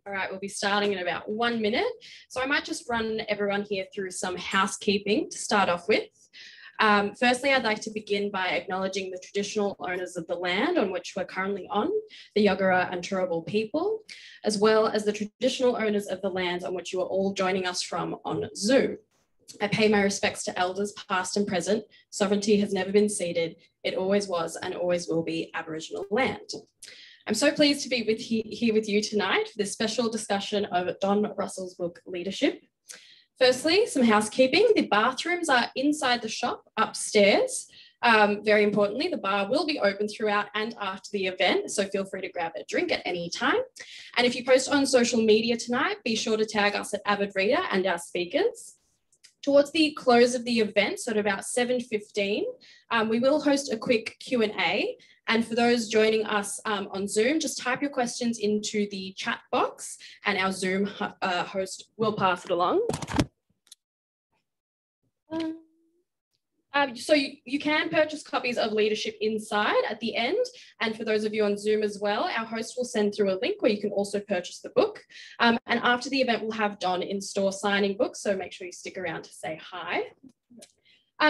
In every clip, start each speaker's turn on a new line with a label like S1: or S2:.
S1: All right, we'll be starting in about 1 minute. So I might just run everyone here through some housekeeping to start off with. Firstly, I'd like to begin by acknowledging the traditional owners of the land on which we're currently on, the Yagara and Turrbal people, as well as the traditional owners of the lands on which you are all joining us from on Zoom. I pay my respects to elders past and present. Sovereignty has never been ceded. It always was and always will be Aboriginal land. I'm so pleased to be here with you tonight for this special discussion of Don Russell's book, Leadership. Firstly, some housekeeping. The bathrooms are inside the shop upstairs. Very importantly, the bar will be open throughout and after the event, so feel free to grab a drink at any time. And if you post on social media tonight, be sure to tag us at Avid Reader and our speakers. Towards the close of the event, so at about 7:15, we will host a quick Q&A. And for those joining us on Zoom, just type your questions into the chat box and our Zoom host will pass it along. So you can purchase copies of Leadership inside at the end. And for those of you on Zoom as well, our host will send through a link where you can also purchase the book. And after the event, we'll have Don in store signing books. So make sure you stick around to say hi.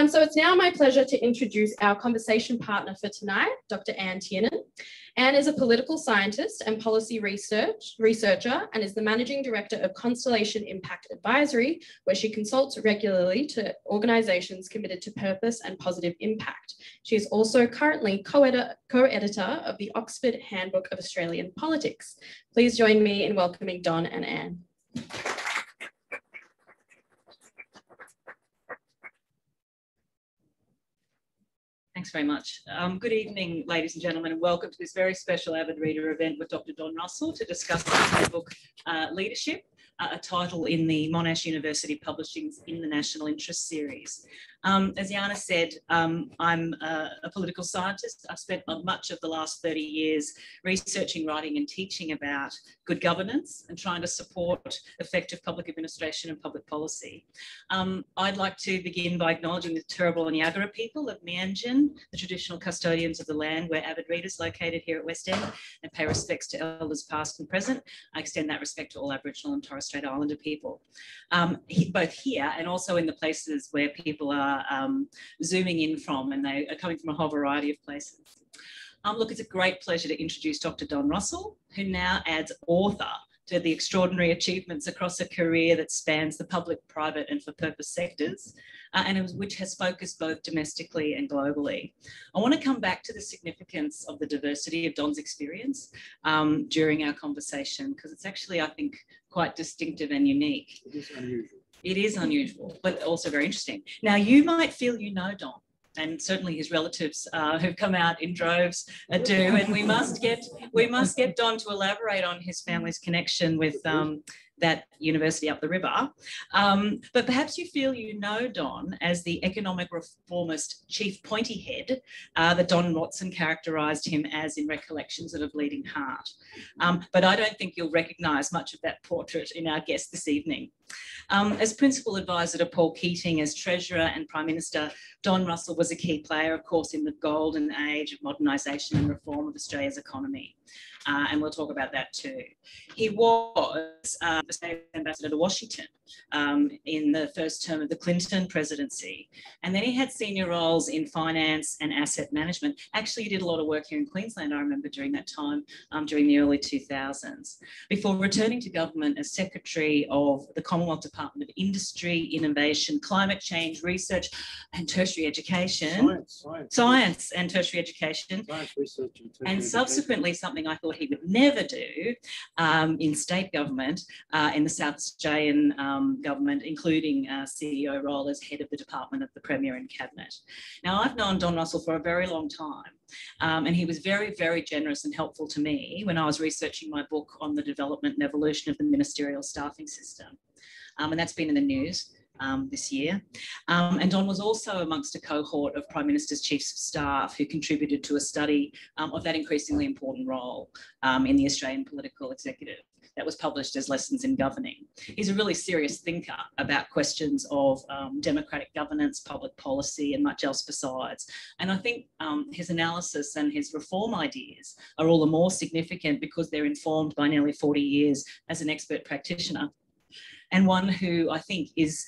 S1: So it's now my pleasure to introduce our conversation partner for tonight, Dr. Anne Tiernan. Anne is a political scientist and policy researcher and is the Managing Director of Constellation Impact Advisory, where she consults regularly to organisations committed to purpose and positive impact. She is also currently co-editor of the Oxford Handbook of Australian Politics. Please join me in welcoming Don and Anne.
S2: Thanks very much. Good evening, ladies and gentlemen, and welcome to this very special Avid Reader event with Dr. Don Russell to discuss the book Leadership, a title in the Monash University Publishing's In the National Interest series. As Jana said, I'm a political scientist. I've spent much of the last 30 years researching, writing and teaching about good governance and trying to support effective public administration and public policy. I'd like to begin by acknowledging the Turrbal and Yagara people of Meanjin, the traditional custodians of the land where Avid Reader is located here at West End, and pay respects to elders past and present. I extend that respect to all Aboriginal and Torres Strait Islander people, both here and also in the places where people are zooming in from, and they are coming from a whole variety of places. Look, it's a great pleasure to introduce Dr. Don Russell, who now adds author to the extraordinary achievements across a career that spans the public, private and for-purpose sectors, and which has focused both domestically and globally. I want to come back to the significance of the diversity of Don's experience during our conversation, because it's actually, I think, quite distinctive and unique.
S3: It is unusual.
S2: It is unusual, but also very interesting. Now, you might feel you know Don, and certainly his relatives who've come out in droves do, and we must get Don to elaborate on his family's connection with that university up the river. But perhaps you feel you know Don as the economic reformist chief pointy head that Don Watson characterised him as in Recollections of a Bleeding Heart. But I don't think you'll recognise much of that portrait in our guest this evening. As principal advisor to Paul Keating as Treasurer and Prime Minister, Don Russell was a key player, of course, in the golden age of modernisation and reform of Australia's economy. And we'll talk about that too. He was Australian ambassador to Washington in the first term of the Clinton presidency. And then he had senior roles in finance and asset management. Actually, he did a lot of work here in Queensland, I remember, during that time, during the early 2000s, before returning to government as Secretary of the Commonwealth Department of Industry, Innovation, Climate Change, Research and Tertiary Education. Science and Tertiary Education. Science, research and tertiary subsequently education. Something I thought he would never do in state government in the South Australian government, including CEO role as head of the Department of the Premier and Cabinet. Now, I've known Don Russell for a very long time, and he was very, very generous and helpful to me when I was researching my book on the development and evolution of the ministerial staffing system. And that's been in the news this year. And Don was also amongst a cohort of Prime Minister's Chiefs of Staff who contributed to a study of that increasingly important role in the Australian political executive. that was published as Lessons in Governing. He's a really serious thinker about questions of democratic governance, public policy, and much else besides. And I think his analysis and his reform ideas are all the more significant because they're informed by nearly 40 years as an expert practitioner, and one who I think is,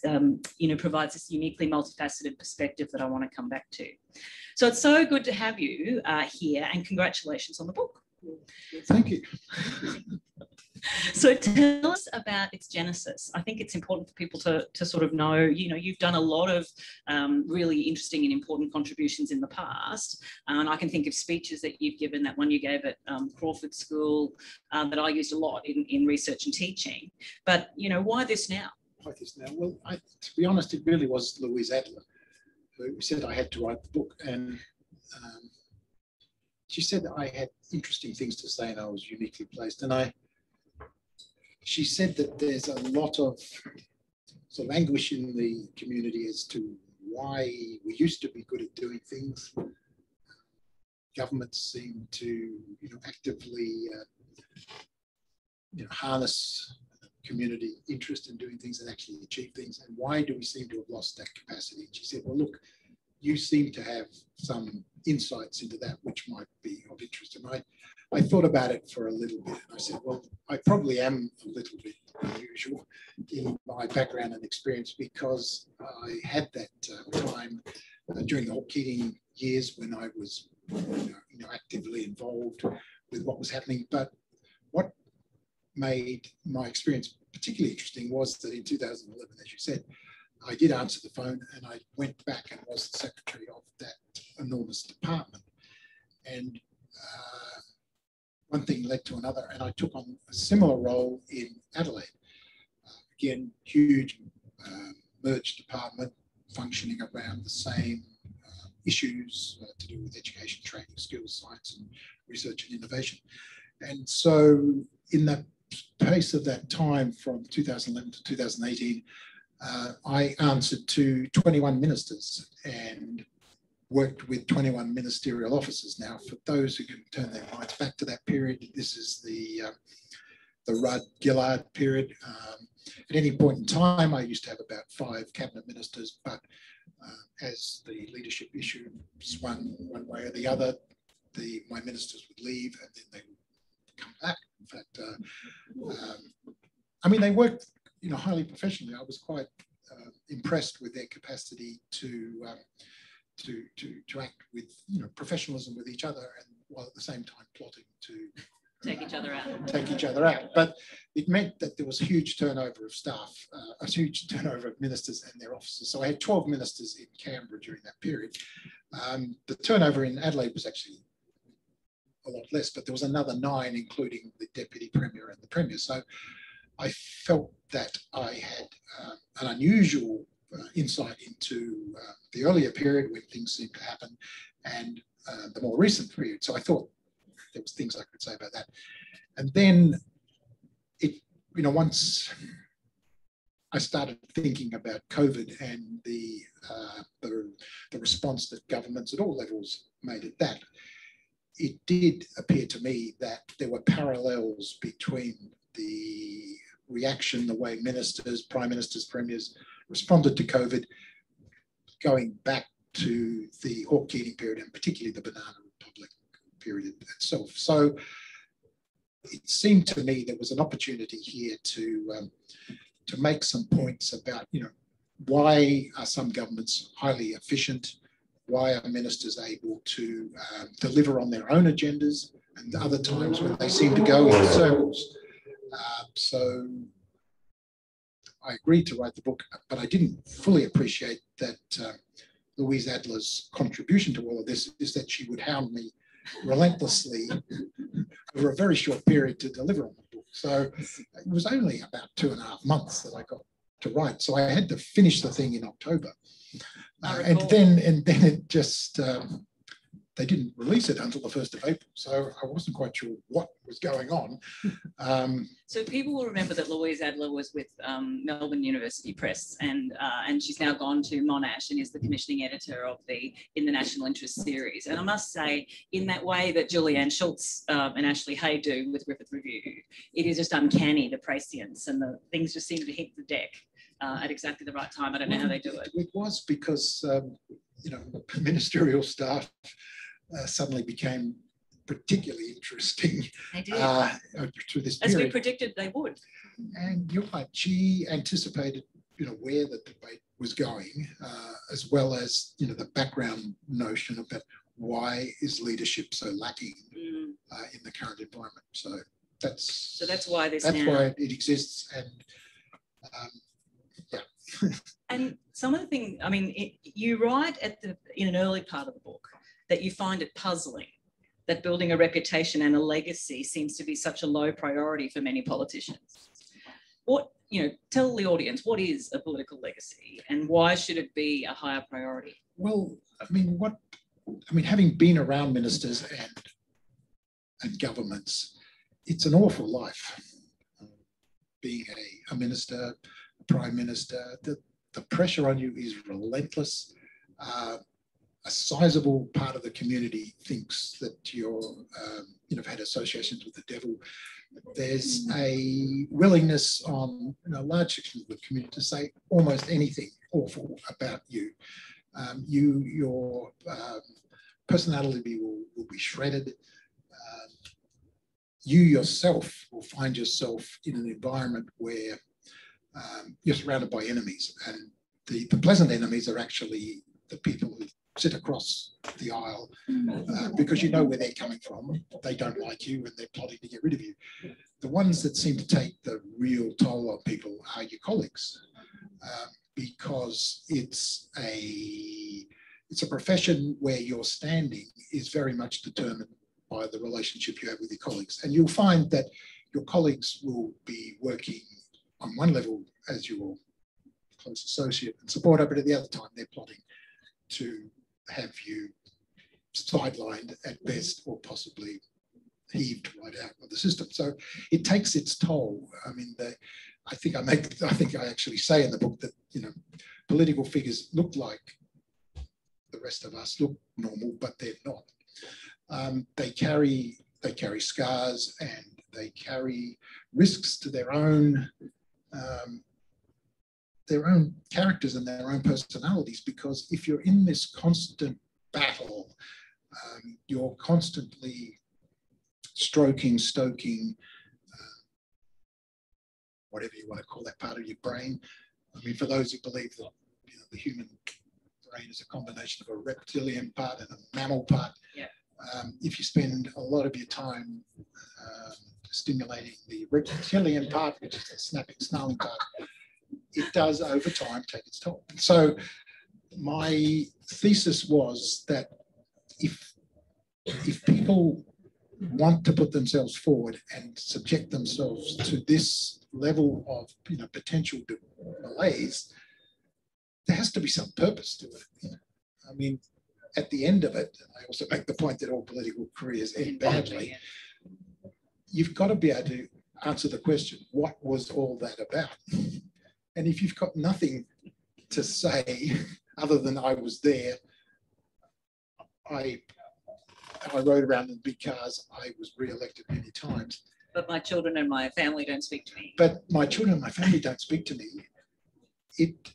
S2: provides this uniquely multifaceted perspective that I want to come back to. So it's so good to have you here, and congratulations on the book.
S3: Thank you.
S2: So tell us about its genesis. I think it's important for people to sort of know, you've done a lot of really interesting and important contributions in the past. And I can think of speeches that you've given, that one you gave at Crawford School that I used a lot in research and teaching. But, why this now?
S3: Why this now? Well, to be honest, it really was Louise Adler who said I had to write the book. And she said that I had interesting things to say and I was uniquely placed. And she said that there's a lot of sort of anguish in the community as to why we used to be good at doing things. Governments seem to, actively, harness community interest in doing things and actually achieve things. And why do we seem to have lost that capacity? And she said, well, look, you seem to have some insights into that which might be of interest. And I thought about it for a little bit. And I said, well, I probably am a little bit unusual in my background and experience because I had that time during the Hawke Keating years when I was actively involved with what was happening. But what made my experience particularly interesting was that in 2011, as you said, I did answer the phone and I went back and was the secretary of that enormous department. And one thing led to another, and I took on a similar role in Adelaide. Again, huge merged department functioning around the same issues to do with education, training, skills, science, and research and innovation. And so in the pace of that time from 2011 to 2018, I answered to 21 ministers and worked with 21 ministerial officers. Now, for those who can turn their minds back to that period, this is the Rudd-Gillard period. At any point in time, I used to have about 5 cabinet ministers, but as the leadership issue swung one way or the other, my ministers would leave and then they would come back. In fact, they worked highly professionally. I was quite impressed with their capacity to act with professionalism with each other, and while at the same time plotting to
S2: take each other out.
S3: But it meant that there was a huge turnover of staff, a huge turnover of ministers and their officers. So I had 12 ministers in Canberra during that period. The turnover in Adelaide was actually a lot less, but there was another 9, including the Deputy Premier and the Premier. So I felt that I had an unusual insight into the earlier period when things seemed to happen and the more recent period. So I thought there was things I could say about that. And then once I started thinking about COVID and the response that governments at all levels made at that, it did appear to me that there were parallels between the reaction, the way ministers, prime ministers, premiers responded to COVID, going back to the Hawke Keating period and particularly the Banana Republic period itself. So it seemed to me there was an opportunity here to make some points about, why are some governments highly efficient? Why are ministers able to deliver on their own agendas, and other times when they seem to go in circles? So I agreed to write the book, but I didn't fully appreciate that Louise Adler's contribution to all of this is that she would hound me relentlessly over a very short period to deliver on the book. So it was only about 2.5 months that I got to write. So I had to finish the thing in October. And then it just, they didn't release it until the 1st of April. So I wasn't quite sure what was going on.
S2: So people will remember that Louise Adler was with Melbourne University Press, and she's now gone to Monash and is the commissioning editor of the In the National Interest series. And I must say, in that way that Julianne Schultz and Ashley Hay do with Griffith Review, it is just uncanny, the prescience, and the things just seem to hit the deck at exactly the right time. I don't know how they do it.
S3: It was because, ministerial staff suddenly became particularly interesting through this period.
S2: As we predicted they would.
S3: And you're right, she anticipated, where the debate was going, as well as, the background notion about why is leadership so lacking in the current environment. So that's why it exists. And
S2: and some of the things, you write in an early part of the book that you find it puzzling that building a reputation and a legacy seems to be such a low priority for many politicians. Tell the audience, what is a political legacy and why should it be a higher priority?
S3: Well, having been around ministers and governments, it's an awful life. Being a minister, a prime minister, the pressure on you is relentless. A sizable part of the community thinks that you're, had associations with the devil. There's a willingness on large sections of the community to say almost anything awful about you. Your personality will be shredded. You yourself will find yourself in an environment where you're surrounded by enemies, and the pleasant enemies are actually the people who sit across the aisle because you know where they're coming from. They don't like you and they're plotting to get rid of you. The ones that seem to take the real toll on people are your colleagues, because it's a profession where your standing is very much determined by the relationship you have with your colleagues. And you'll find that your colleagues will be working on one level as your close associate and supporter, but at the other time they're plotting to have you sidelined at best or possibly heaved right out of the system. So it takes its toll. I think I actually say in the book that political figures look like the rest of us, look normal, but they're not. They carry scars and they carry risks to their own characters and their own personalities, because if you're in this constant battle, you're constantly stoking, whatever you want to call that part of your brain. For those who believe that the human brain is a combination of a reptilian part and a mammal part, if you spend a lot of your time stimulating the reptilian part, which is the snapping, snarling part, it does over time take its toll. So my thesis was that if people want to put themselves forward and subject themselves to this level of potential malaise, there has to be some purpose to it. At the end of it, I also make the point that all political careers end badly. You've got to be able to answer the question, what was all that about? And if you've got nothing to say other than I was there, I rode around in big cars, I was re-elected many times.
S2: But my children and my family don't speak to me.
S3: But my children and my family don't speak to me. It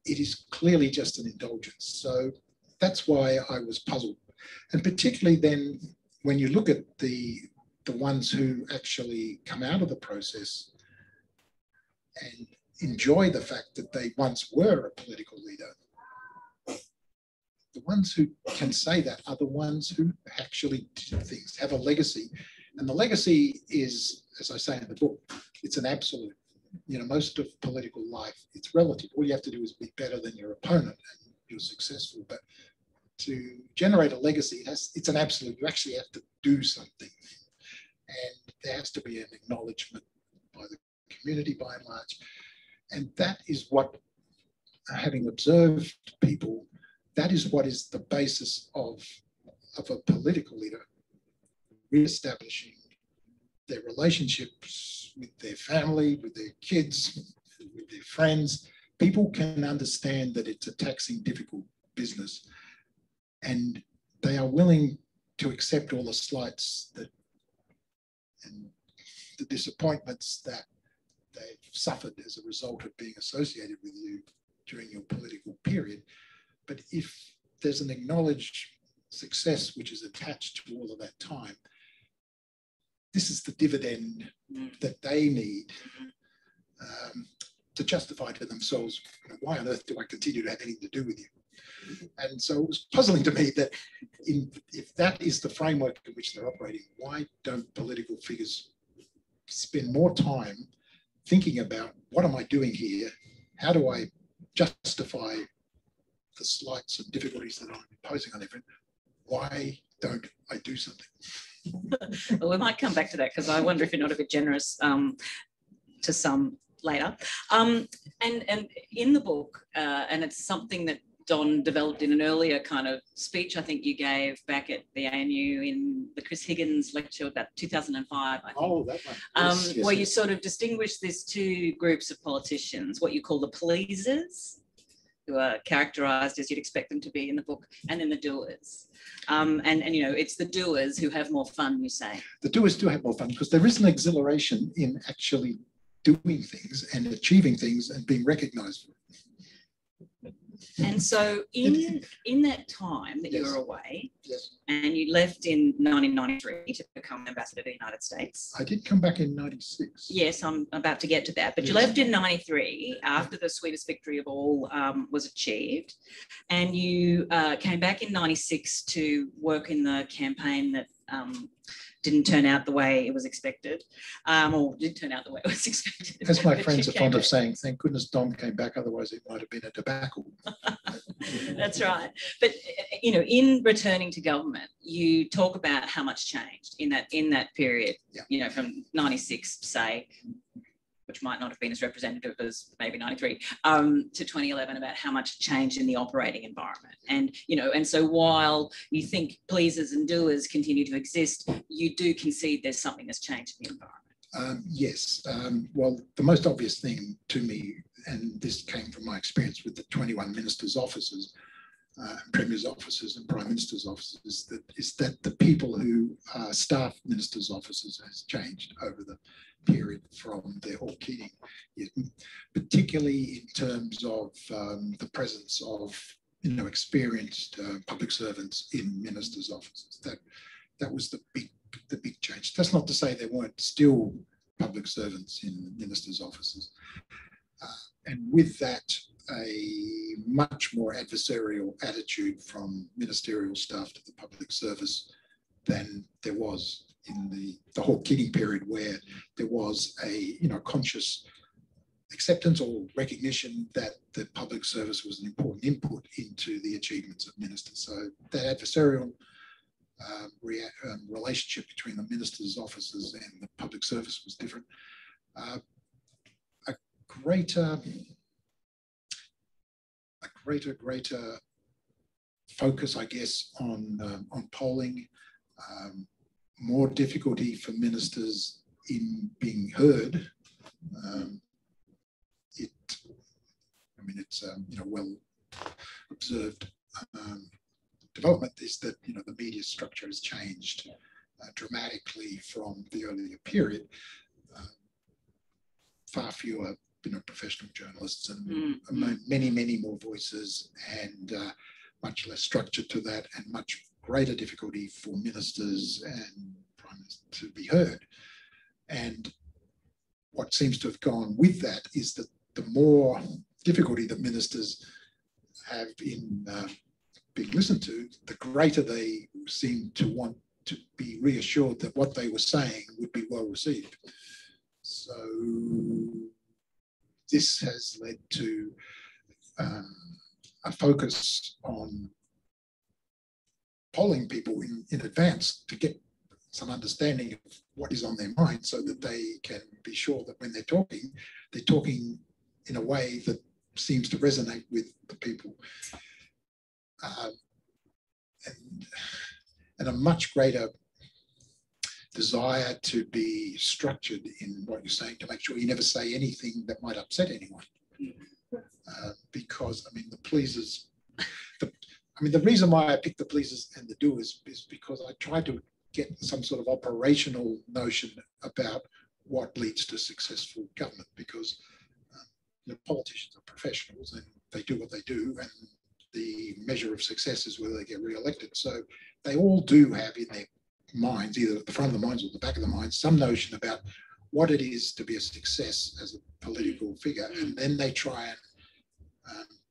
S3: is clearly just an indulgence. So that's why I was puzzled. And particularly then, when you look at the ones who actually come out of the process and enjoy the fact that they once were a political leader, the ones who can say that are the ones who actually did things, have a legacy. And the legacy is, as I say in the book, it's an absolute. Most of political life, it's relative. All you have to do is be better than your opponent and you're successful. But to generate a legacy, it's an absolute. You actually have to do something. And there has to be an acknowledgement by the community by and large. And that is what, having observed people, that is what is the basis of a political leader, re-establishing their relationships with their family, with their kids, with their friends. People can understand that it's a taxing, difficult business, and they are willing to accept all the slights that and the disappointments that they've suffered as a result of being associated with you during your political period. But if there's an acknowledged success which is attached to all of that time, this is the dividend that they need to justify to themselves, why on earth do I continue to have anything to do with you? And so it was puzzling to me that if that is the framework in which they're operating, why don't political figures spend more time thinking about what am I doing here? How do I justify the slights and difficulties that I'm imposing on everyone? Why don't I do something?
S2: Well, we might come back to that because I wonder if you're not a bit generous to some later. And in the book, and it's something that Don developed in an earlier kind of speech I think you gave back at the ANU in the Chris Higgins lecture about 2005, I think.
S3: Oh, that one. Yes,
S2: where
S3: yes.
S2: you sort of distinguish these two groups of politicians, what you call the pleasers, who are characterised as you'd expect them to be in the book, and then the doers. And you know, it's the doers who have more fun, you say.
S3: The doers do have more fun because there is an exhilaration in actually doing things and achieving things and being recognised for it.
S2: And so in that time that you
S3: Yes.
S2: were away,
S3: Yes.
S2: and you left in 1993 to become ambassador to the United States.
S3: I did come back in 96.
S2: Yes, I'm about to get to that. But you
S3: Yes.
S2: left in 93 after the sweetest victory of all was achieved. And you came back in 96 to work in the campaign that didn't turn out the way it was expected, or did turn out the way it was expected.
S3: As my
S2: But
S3: friends
S2: you
S3: are fond
S2: came
S3: of saying, thank goodness Don came back, otherwise it might have been a debacle.
S2: That's right. But you know, in returning to government, you talk about how much changed in that period.
S3: Yeah.
S2: You know, from 96, say, which might not have been as representative as maybe 93, to 2011, about how much changed in the operating environment. And you know, and so while you think pleasers and doers continue to exist, you do concede there's something that's changed in the environment.
S3: Yes. Well, the most obvious thing to me, and this came from my experience with the 21 ministers' offices, premiers' offices and prime ministers' offices, is that the people who staff ministers' offices has changed over the period from the Hawke Keating, particularly in terms of the presence of experienced public servants in ministers' offices. That was the big change. That's not to say there weren't still public servants in ministers' offices. And with that, a much more adversarial attitude from ministerial staff to the public service than there was in the Hawke Keating period, where there was a conscious acceptance or recognition that the public service was an important input into the achievements of ministers. So that adversarial relationship between the ministers' offices and the public service was different. A greater focus, I guess, on polling, more difficulty for ministers in being heard. It's well observed development is that the media structure has changed dramatically from the earlier period. Far fewer professional journalists and many more voices, and much less structure to that, and much greater difficulty for ministers and prime ministers to be heard. And what seems to have gone with that is that the more difficulty that ministers have in being listened to, the greater they seem to want to be reassured that what they were saying would be well received. So this has led to a focus on polling people in advance to get some understanding of what is on their mind, so that they can be sure that when they're talking in a way that seems to resonate with the people. And a much greater desire to be structured in what you're saying to make sure you never say anything that might upset anyone. Because, I mean, the pleasers, the reason why I picked the pleasers and the doers is because I tried to get some sort of operational notion about what leads to successful government, because politicians are professionals and they do what they do, and the measure of success is whether they get re-elected. So they all do have in their minds, either at the front of the minds or the back of the minds, some notion about what it is to be a success as a political figure, and then they try and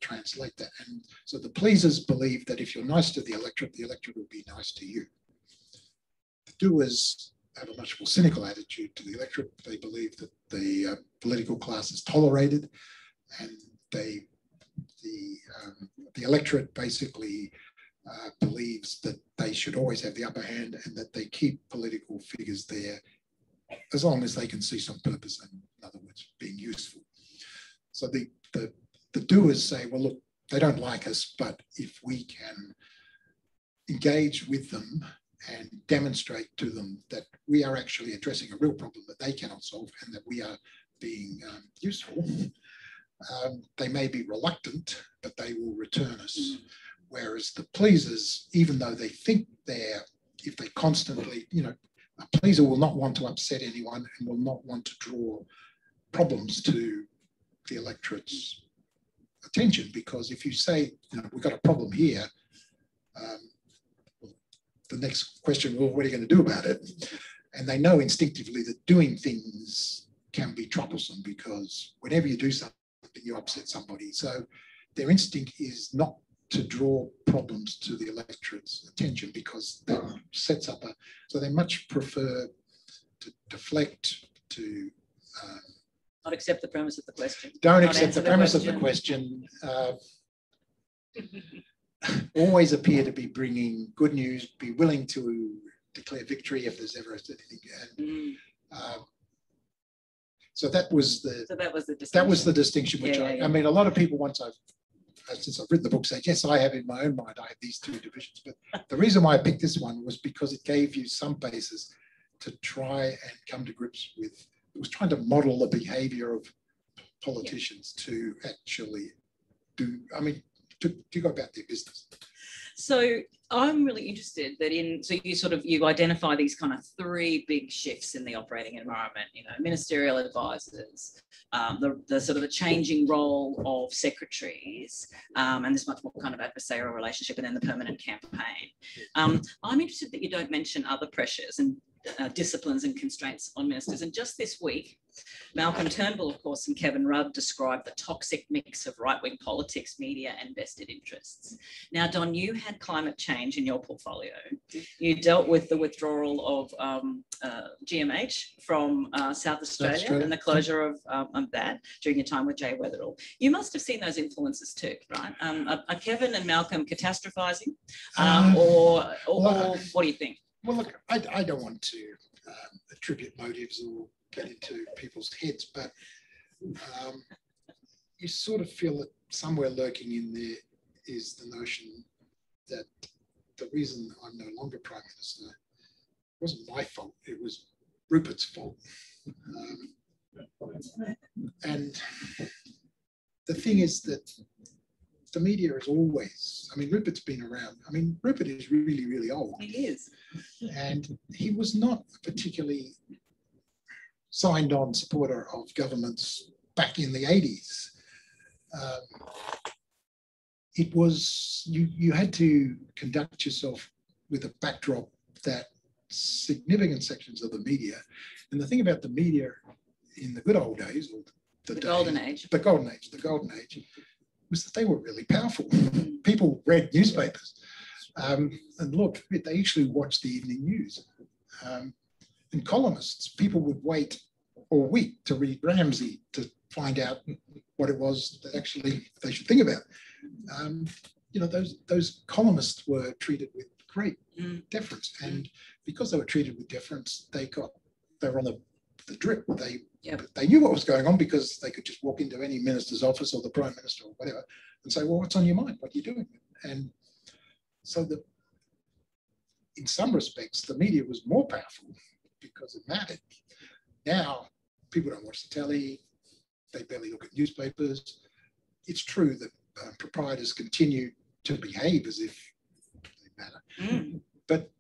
S3: translate that. And so the pleasers believe that if you're nice to the electorate will be nice to you. The doers have a much more cynical attitude to the electorate. They believe that the political class is tolerated, and the electorate basically believes that they should always have the upper hand, and that they keep political figures there as long as they can see some purpose, and in other words, being useful. So the doers say, well, look, they don't like us, but if we can engage with them and demonstrate to them that we are actually addressing a real problem that they cannot solve, and that we are being useful, they may be reluctant, but they will return us. Whereas the pleasers, even though they think if they constantly, a pleaser will not want to upset anyone and will not want to draw problems to the electorate's attention, because if you say, we've got a problem here, the next question, well, what are you going to do about it? And they know instinctively that doing things can be troublesome, because whenever you do something, you upset somebody. So their instinct is not to draw problems to the electorate's attention, because that sets up so they much prefer to deflect, to
S2: not accept the premise of the question.
S3: Don't accept the premise of the question. Always appear to be bringing good news, be willing to declare victory if there's ever anything. And, so that was the distinction. Which I mean, a lot of people, since I've written the book, say, yes, I have in my own mind, I have these two divisions. But the reason why I picked this one was because it gave you some basis to try and come to grips with. It was trying to model the behaviour of politicians to actually do, to go about their business.
S2: So I'm really interested that you identify these kind of three big shifts in the operating environment, ministerial advisors, the sort of the changing role of secretaries, and this much more kind of adversarial relationship, and then the permanent campaign. I'm interested that you don't mention other pressures and disciplines and constraints on ministers. And just this week, Malcolm Turnbull, of course, and Kevin Rudd described the toxic mix of right-wing politics, media, and vested interests. Now, Don, you had climate change in your portfolio. You dealt with the withdrawal of GMH from South Australia and the closure of that during your time with Jay Weatherill. You must have seen those influences too, right? Are Kevin and Malcolm catastrophising, or what do you think?
S3: Well, look, I don't want to attribute motives or get into people's heads, but you sort of feel that somewhere lurking in there is the notion that the reason I'm no longer Prime Minister wasn't my fault, it was Rupert's fault. And the thing is that the media is always, Rupert's been around. Rupert is really, really old.
S2: He is.
S3: And he was not a particularly signed on supporter of governments back in the 80s. It was, you had to conduct yourself with a backdrop that significant sections of the media, and the thing about the media in the good old days, or the golden age, was that they were really powerful. People read newspapers. And look, they actually watched the evening news. And columnists, people would wait all week to read Ramsay to find out what it was that actually they should think about. Those columnists were treated with great deference. And because they were treated with deference, they were on the drip. They knew what was going on, because they could just walk into any minister's office or the Prime Minister or whatever and say, well, what's on your mind? What are you doing? And so in some respects, the media was more powerful because it mattered. Now, people don't watch the telly. They barely look at newspapers. It's true that proprietors continue to behave as if they matter. But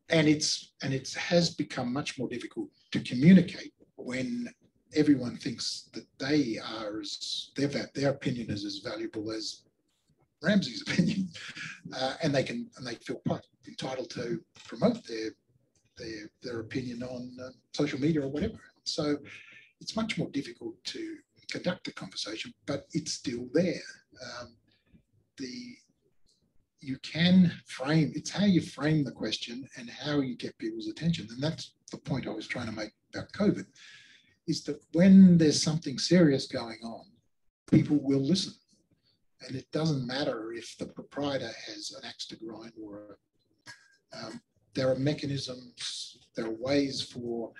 S3: it has become much more difficult to communicate when everyone thinks that their opinion is as valuable as Ramsey's opinion, and they feel quite entitled to promote their opinion on social media or whatever. So it's much more difficult to conduct the conversation, but it's still there. You can frame, it's how you frame the question and how you get people's attention. And that's the point I was trying to make about COVID, is that when there's something serious going on, people will listen. And it doesn't matter if the proprietor has an axe to grind or there are mechanisms, there are ways for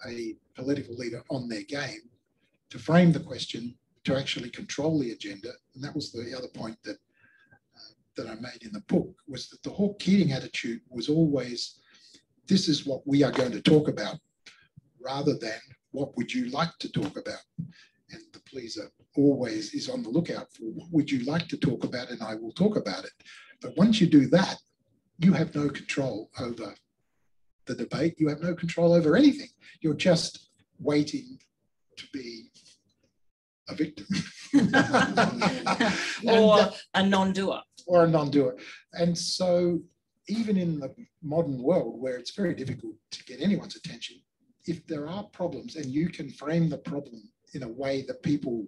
S3: a political leader on their game to frame the question, to actually control the agenda. And that was the other point that I made in the book, was that the Hawke Keating attitude was always, this is what we are going to talk about, rather than what would you like to talk about? And the pleaser always is on the lookout for what would you like to talk about, and I will talk about it. But once you do that, you have no control over the debate. You have no control over anything. You're just waiting to be a victim.
S2: Or a non-doer.
S3: Or a non-doer. And so even in the modern world, where it's very difficult to get anyone's attention, if there are problems and you can frame the problem in a way that people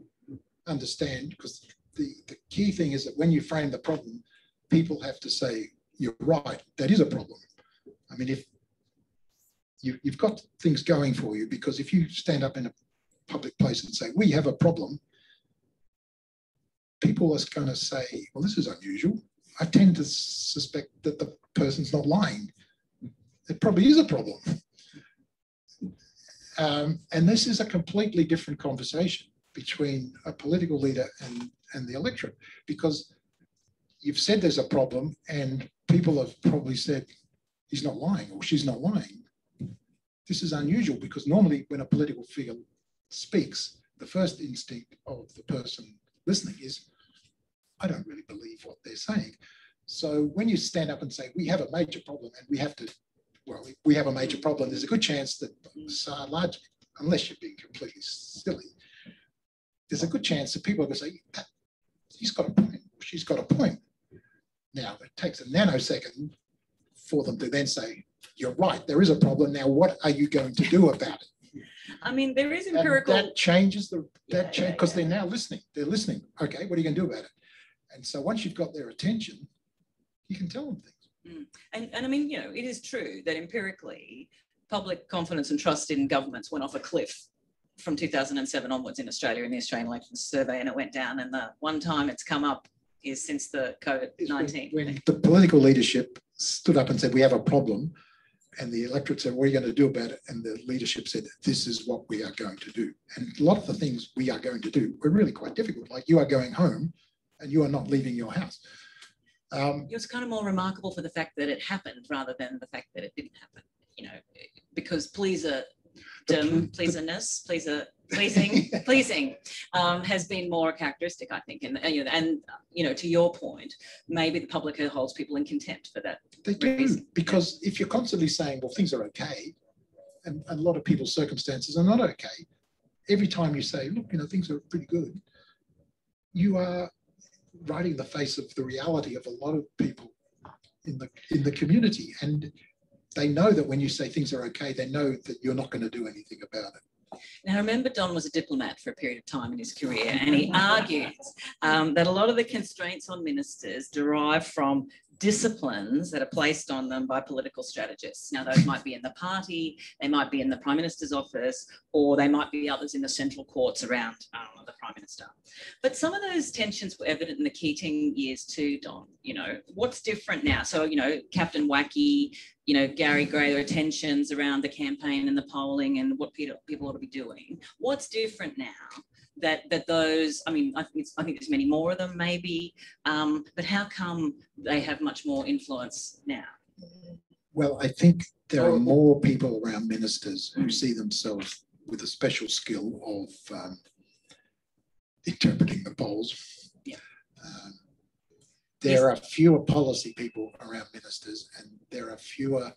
S3: understand, because the key thing is that when you frame the problem, people have to say, you're right, that is a problem. I mean, if you've got things going for you, because if you stand up in a public place and say, we have a problem, people are going to say, well, this is unusual. I tend to suspect that the person's not lying. It probably is a problem. And this is a completely different conversation between a political leader and the electorate, because you've said there's a problem and people have probably said, he's not lying or she's not lying. This is unusual, because normally when a political figure speaks, the first instinct of the person listening is, I don't really believe what they're saying. So when you stand up and say, we have a major problem and we have a major problem, there's a good chance that largely, unless you're being completely silly, there's a good chance that people are going to say, he's got a point, she's got a point. Now, it takes a nanosecond for them to then say, you're right, there is a problem. Now, what are you going to do about it?
S2: I mean, there is empirical...
S3: And that changes because they're now listening. They're listening. Okay, what are you going to do about it? And so once you've got their attention, you can tell them things.
S2: And I mean, you know, it is true that empirically, public confidence and trust in governments went off a cliff from 2007 onwards in Australia in the Australian Elections Survey, and it went down. And the one time it's come up is since the COVID-19.
S3: When the political leadership stood up and said, we have a problem, and the electorate said, what are you going to do about it? And the leadership said, this is what we are going to do. And a lot of the things we are going to do were really quite difficult. Like, you are going home and you are not leaving your house.
S2: It was kind of more remarkable for the fact that it happened rather than the fact that it didn't happen, you know, because pleasing has been more a characteristic, I think. And you know, to your point, maybe the public holds people in contempt for that.
S3: They do, because if you're constantly saying, well, things are okay, and a lot of people's circumstances are not okay, every time you say, look, you know, things are pretty good, you are right in the face of the reality of a lot of people in the community. And they know that when you say things are okay, they know that you're not going to do anything about it.
S2: Now, remember, Don was a diplomat for a period of time in his career, and he argues that a lot of the constraints on ministers derive from disciplines that are placed on them by political strategists. Now, those might be in the party, they might be in the Prime Minister's office, or they might be others in the central courts around the Prime Minister. But some of those tensions were evident in the Keating years too, Don. You know, what's different now? So, you know, Captain Wacky, you know, Gary Gray, there are tensions around the campaign and the polling and what people ought to be doing. What's different now? That those, I mean, I think there's many more of them maybe, but how come they have much more influence now?
S3: Well, I think there are more people around ministers who see themselves with a special skill of interpreting the polls.
S2: Yeah.
S3: There are fewer policy people around ministers, and there are fewer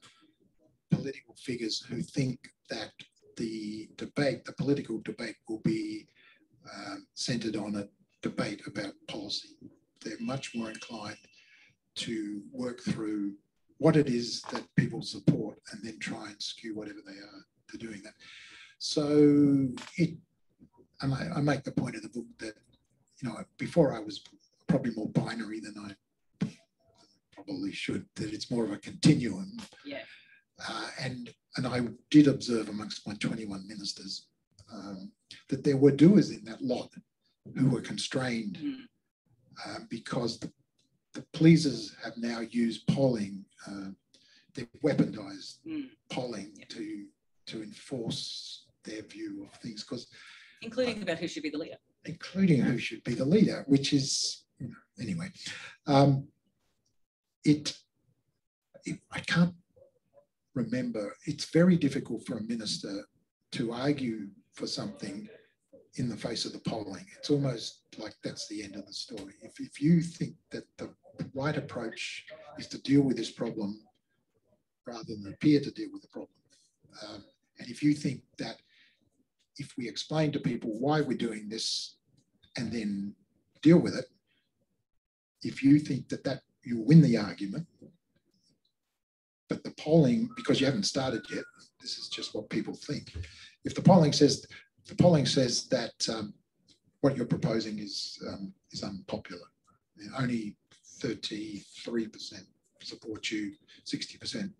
S3: political figures who think that the debate, the political debate, will be centred on a debate about policy. They're much more inclined to work through what it is that people support and then try and skew whatever they are to doing that. So and I make the point of the book that, you know, before I was probably more binary than I probably should, that it's more of a continuum.
S2: Yeah.
S3: And I did observe amongst my 21 ministers that there were doers in that lot who were constrained because the pleasers have now used polling, they've weaponized polling to enforce their view of things, because
S2: including about who should be the leader.
S3: Including who should be the leader, which is, you know, anyway. I can't remember. It's very difficult for a minister to argue for something in the face of the polling. It's almost like that's the end of the story. If you think that the right approach is to deal with this problem rather than appear to deal with the problem, and if you think that if we explain to people why we're doing this and then deal with it, if you think that you'll win the argument, but the polling, because you haven't started yet, this is just what people think. If the polling says that what you're proposing is unpopular, only 33% support you, 60%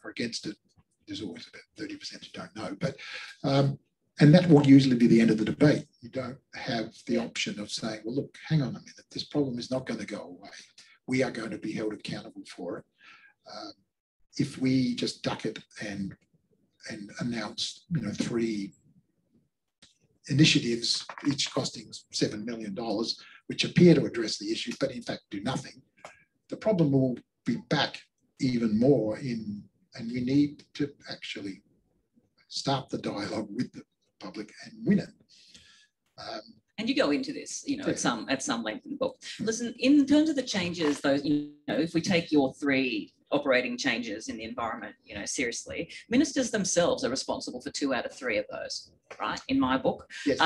S3: are against it. There's always about 30% who don't know, but and that will usually be the end of the debate. You don't have the option of saying, well, look, hang on a minute, this problem is not going to go away. We are going to be held accountable for it. If we just duck it and announce, you know, 3 initiatives, each costing $7 million, which appear to address the issue, but in fact do nothing, the problem will be back even more in, and we need to actually start the dialogue with the public and win it.
S2: And you go into this, you know, at some length in the book. Listen, in terms of the changes, though, you know, if we take your 3 operating changes in the environment, you know, seriously, ministers themselves are responsible for 2 out of 3 of those, right? In my book,
S3: yes.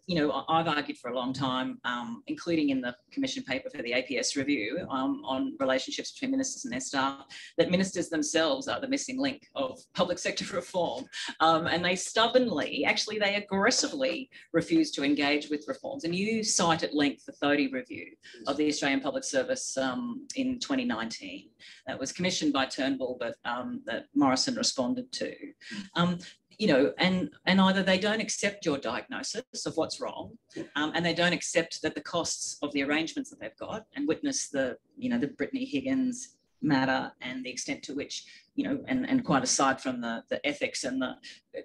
S2: You know, I've argued for a long time, including in the commission paper for the APS review on relationships between ministers and their staff, that ministers themselves are the missing link of public sector reform, and they stubbornly, actually, they aggressively refuse to engage with reforms. And you cite at length the Thodey review of the Australian Public Service in 2019. That was commissioned by Turnbull, but that Morrison responded to. You know, and either they don't accept your diagnosis of what's wrong, and they don't accept that the costs of the arrangements that they've got, and witness the, you know, the Brittany Higgins matter and the extent to which, you know, and quite aside from the ethics and the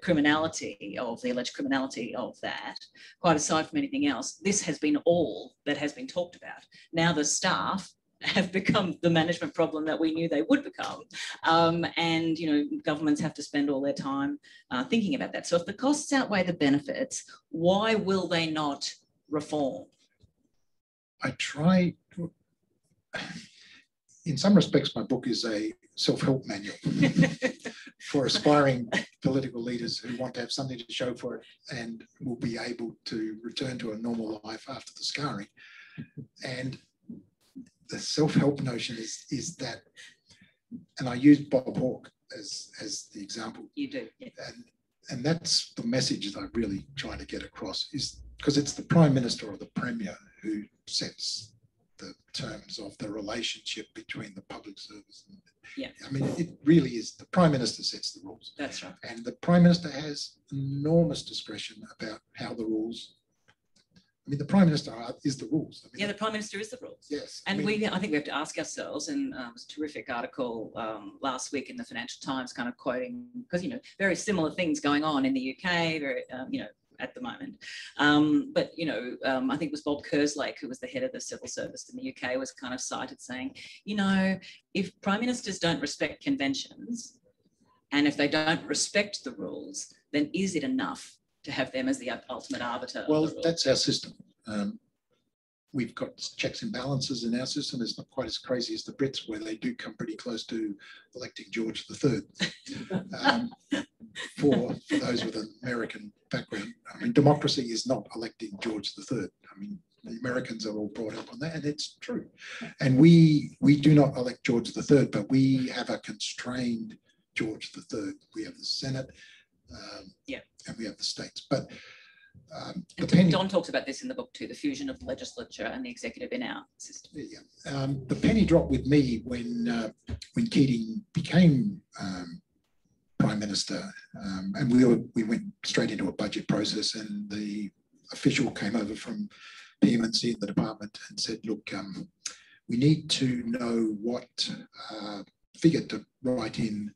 S2: criminality of the alleged criminality of that, quite aside from anything else, this has been all that has been talked about. Now the staff have become the management problem that we knew they would become. And, you know, governments have to spend all their time thinking about that. So if the costs outweigh the benefits, why will they not reform?
S3: I try, in some respects, my book is a self-help manual for aspiring political leaders who want to have something to show for it and will be able to return to a normal life after the scarring. And the self-help notion is that, and I use Bob Hawke as the example.
S2: You do, yeah.
S3: And that's the message that I really try to get across, is because it's the Prime Minister or the Premier who sets the terms of the relationship between the public service and,
S2: yeah.
S3: I mean, it really is the Prime Minister sets the rules.
S2: That's right. And
S3: the Prime Minister has enormous discretion about how the rules. I mean, the Prime Minister is the rules. I mean,
S2: yeah, the Prime Minister is the rules.
S3: Yes.
S2: And I think we have to ask ourselves, and it was a terrific article last week in the Financial Times kind of quoting, because, you know, very similar things going on in the UK, very, you know, at the moment. But, you know, I think it was Bob Kerslake, who was the head of the civil service in the UK, was kind of cited saying, you know, if prime ministers don't respect conventions and if they don't respect the rules, then is it enough to have them as the ultimate arbiter?
S3: Well,
S2: of the rules?
S3: that's our system. We've got checks and balances in our system. It's not quite as crazy as the Brits, where they do come pretty close to electing George III. For those with an American background, I mean, democracy is not electing George III. I mean, the Americans are all brought up on that, and it's true. And we do not elect George III, but we have a constrained George III. We have the Senate, and we have the states. But
S2: Don talks about this in the book too, the fusion of the legislature and the executive in our system.
S3: Yeah. The penny dropped with me when Keating became Prime Minister, and we went straight into a budget process, and the official came over from PMNC in the department and said, look, we need to know what figure to write in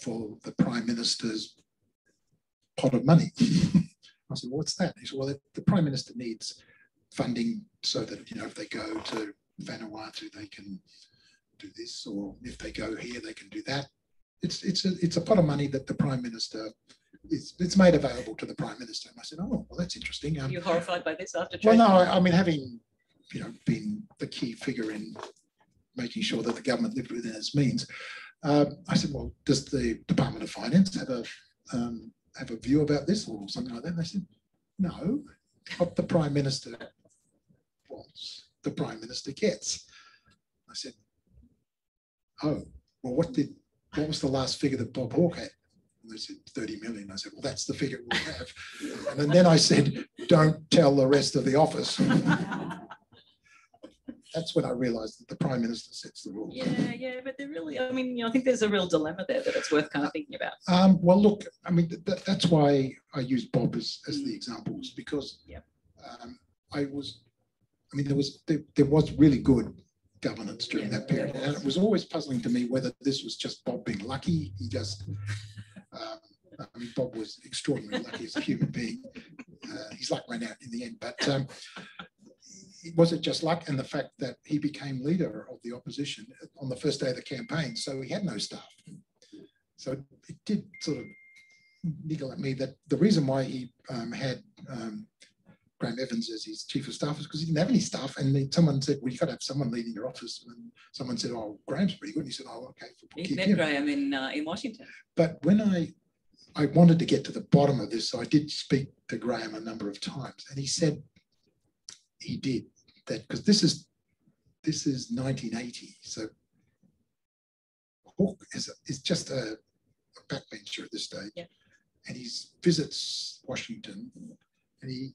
S3: for the Prime Minister's pot of money. I said, well, what's that? He said, well, the Prime Minister needs funding so that, you know, if they go to Vanuatu, they can do this, or if they go here, they can do that. It's a pot of money that the Prime Minister it's made available to the Prime Minister. And I said, oh, well, that's interesting.
S2: Are you horrified by this after?
S3: Well, no, I mean, having, you know, been the key figure in making sure that the government lived within its means, I said, well, does the Department of Finance have a view about this or something like that? And they said, no, what the Prime Minister wants, the Prime Minister gets. I said, oh, well, what was the last figure that Bob Hawke had? And they said 30 million. I said, well, that's the figure we'll have. And then I said, don't tell the rest of the office. That's when I realised that the Prime Minister sets the rules.
S2: Yeah, but they're really, I mean, you know, I think there's a real dilemma there that it's worth kind of thinking about.
S3: Well, look, I mean, that's why I use Bob as the examples, because there was really good governance during that period. And it was always puzzling to me whether this was just Bob being lucky. He just, I mean, Bob was extraordinarily lucky as a human being. His luck ran out in the end, but was it just luck and the fact that he became leader of the opposition on the first day of the campaign, so he had no staff. So it did sort of niggle at me that the reason why he had Graham Evans as his chief of staff is because he didn't have any staff, and someone said, well, you've got to have someone leading your office, and someone said, oh, Graham's pretty good, and he said, oh, okay.
S2: You met Graham in Washington.
S3: But when I wanted to get to the bottom of this, so I did speak to Graham a number of times, and he said he did that because this is 1980, so Hawke is just a backbencher at this stage, and he visits Washington, and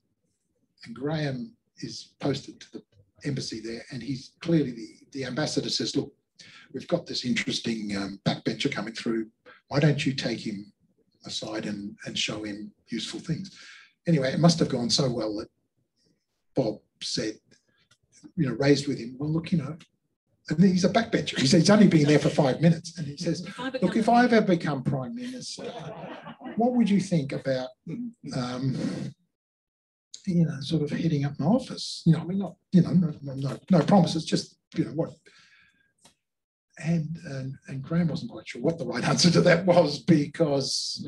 S3: Graham is posted to the embassy there, and he's clearly the ambassador says, look, we've got this interesting backbencher coming through. Why don't you take him aside and show him useful things? Anyway, it must have gone so well that Bob said, you know, raised with him, well, look, you know, and he's a backbencher. He said he's only been there for 5 minutes. And he says, look, if I ever become Prime Minister, what would you think about, you know, sort of heading up my office? You know, I mean, not, you know, no promises, just, you know, what. And Graham wasn't quite sure what the right answer to that was, because,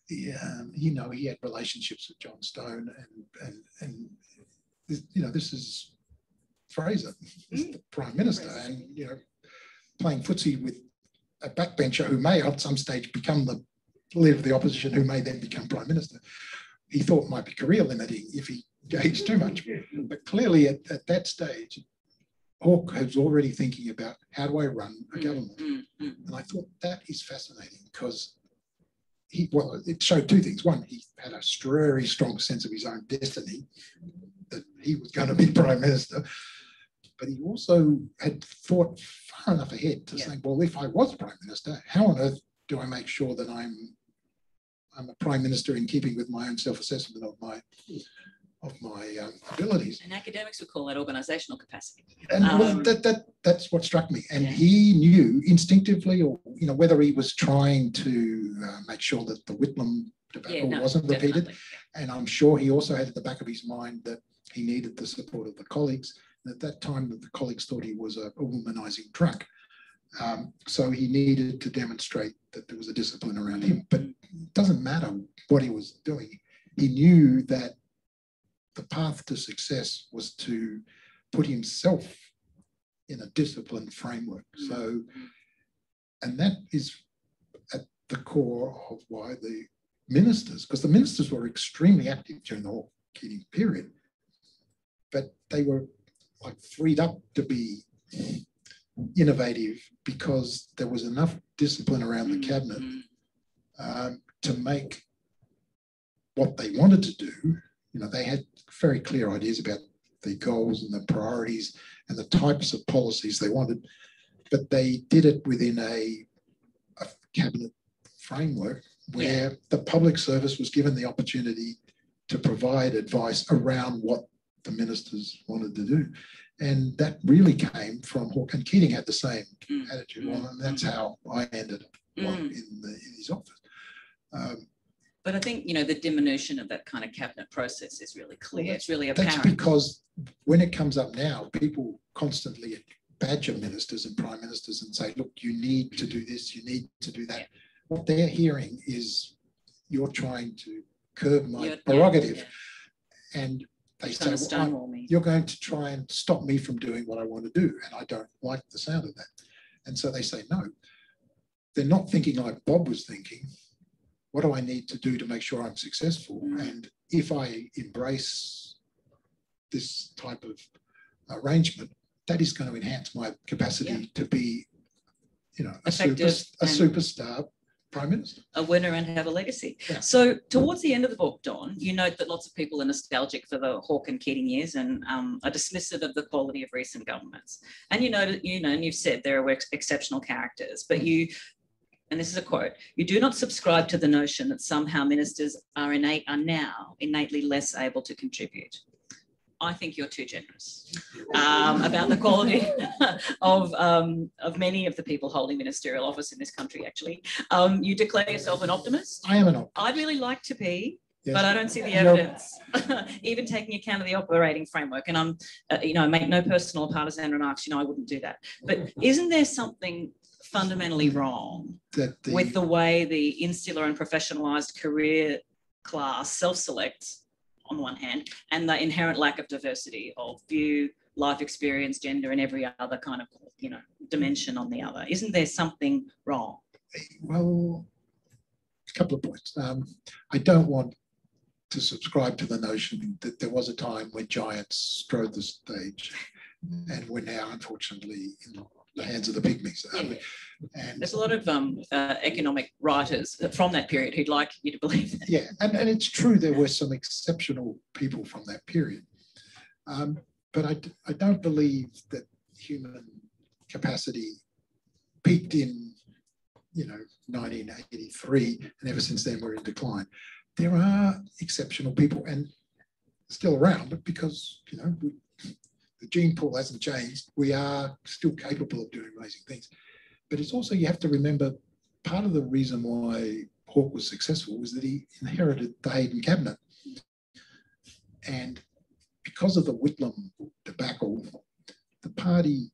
S3: you know, he had relationships with John Stone, and you know, this is Fraser, the Prime Minister, and, you know, playing footsie with a backbencher who may at some stage become the leader of the opposition, who may then become Prime Minister. He thought might be career limiting if he engaged too much. But clearly at that stage, Hawke was already thinking about, how do I run a government? And I thought that is fascinating, because it showed two things. One, he had a very strong sense of his own destiny, that he was going to be Prime Minister, but he also had thought far enough ahead to say, well, if I was Prime Minister, how on earth do I make sure that I'm a Prime Minister in keeping with my own self-assessment of my abilities?
S2: And academics would call that organisational capacity.
S3: And well, that's what struck me. And he knew instinctively, or, you know, whether he was trying to make sure that the Whitlam debacle wasn't repeated. And I'm sure he also had at the back of his mind that he needed the support of the colleagues. And at that time, the colleagues thought he was a womanizing drunk. So he needed to demonstrate that there was a discipline around him. But it doesn't matter what he was doing. He knew that the path to success was to put himself in a disciplined framework. So, and that is at the core of why the ministers, because the ministers were extremely active during the Hawke Keating period, but they were like freed up to be innovative because there was enough discipline around the cabinet to make what they wanted to do. You know, they had very clear ideas about the goals and the priorities and the types of policies they wanted, but they did it within a cabinet framework where the public service was given the opportunity to provide advice around what the ministers wanted to do. And that really came from Hawke, and Keating had the same attitude. Well, and that's how I ended up in his office.
S2: But I think, you know, the diminution of that kind of cabinet process is really clear. Well, it's really apparent.
S3: That's because when it comes up now, people constantly badger ministers and prime ministers and say, look, you need to do this, you need to do that. Yeah. What they're hearing is you're trying to curb my prerogative. And they say, well, you're going to try and stop me from doing what I want to do. And I don't like the sound of that. And so they say, no. They're not thinking like Bob was thinking. What do I need to do to make sure I'm successful? And if I embrace this type of arrangement, that is going to enhance my capacity to be, you know, a superstar Prime Minister.
S2: A winner and have a legacy. Yeah. So towards the end of the book, Don, you note that lots of people are nostalgic for the Hawke and Keating years and are dismissive of the quality of recent governments. And you know, and you've said there are exceptional characters, but you, and this is a quote, you do not subscribe to the notion that somehow ministers are now innately less able to contribute. I think you're too generous about the quality of many of the people holding ministerial office in this country, actually. You declare yourself an optimist.
S3: I am an optimist.
S2: I'd really like to be, but I don't see the evidence, even taking account of the operating framework. And I'm, I make no personal partisan remarks, I wouldn't do that. But isn't there something fundamentally wrong with the way the insular and professionalised career class self-selects on the one hand, and the inherent lack of diversity of view, life experience, gender, and every other kind of, dimension on the other? Isn't there something wrong?
S3: Well, a couple of points. I don't want to subscribe to the notion that there was a time when giants strode the stage, and we're now, unfortunately, in the hands of the pygmies. And
S2: there's a lot of economic writers from that period who'd like you to believe that.
S3: Yeah, and it's true there were some exceptional people from that period. But I don't believe that human capacity peaked in, 1983, and ever since then we're in decline. There are exceptional people and still around, but because, the gene pool hasn't changed, we are still capable of doing amazing things. But it's also, you have to remember, part of the reason why Hawke was successful was that he inherited the Hayden cabinet. And because of the Whitlam debacle, the party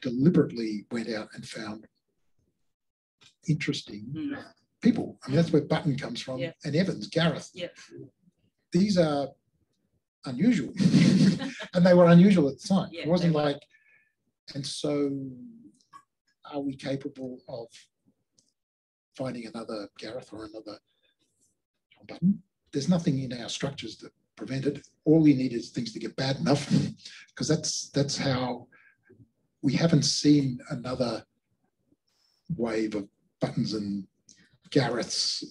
S3: deliberately went out and found interesting people. I mean, that's where Button comes from, and Evans, Gareth. These are unusual. And they were unusual at the time. It wasn't like, and so are we capable of finding another Gareth or another John Button? There's nothing in our structures that prevent it. All we need is things to get bad enough, because that's how we haven't seen another wave of Buttons and Gareths,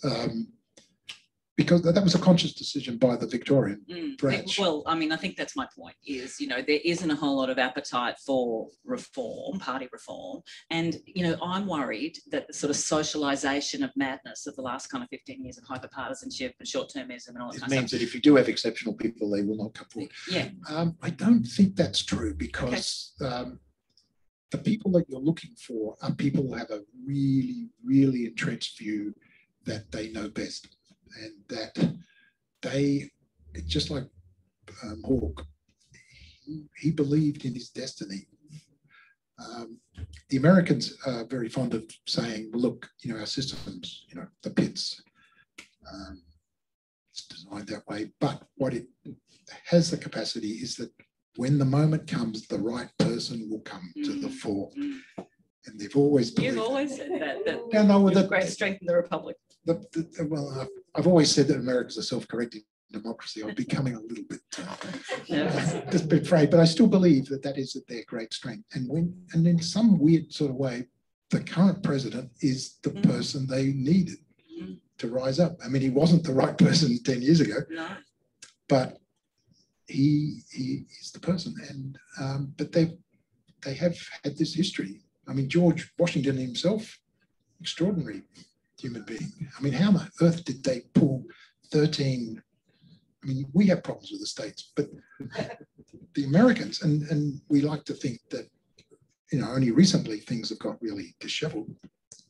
S3: because that was a conscious decision by the Victorian branch.
S2: Well, I mean, I think that's my point is, there isn't a whole lot of appetite for reform, party reform. And, I'm worried that the sort of socialisation of madness of the last kind of 15 years of hyperpartisanship and short-termism and all that kind of stuff.
S3: It means that if you do have exceptional people, they will not come forward.
S2: Yeah.
S3: I don't think that's true, because the people that you're looking for are people who have a really, really entrenched view that they know best. and that they, just like Hawke, he believed in his destiny. The Americans are very fond of saying, well, look, you know, our systems, you know, the pits, it's designed that way. But what it has the capacity is that when the moment comes, the right person will come to the fore. And they've always believed.
S2: You've always said that.
S3: Yeah, no,
S2: the great strength in the Republic.
S3: Well, I've always said that America's a self-correcting democracy. I'm becoming a little bit just a bit afraid, but I still believe that that is their great strength. And in some weird sort of way, the current president is the person they needed to rise up. I mean, he wasn't the right person 10 years ago, but he is the person. And but they have had this history. I mean, George Washington himself, extraordinary human being. I mean, how on earth did they pull 13? I mean, we have problems with the states, but the Americans, and we like to think that, you know, only recently things have got really disheveled.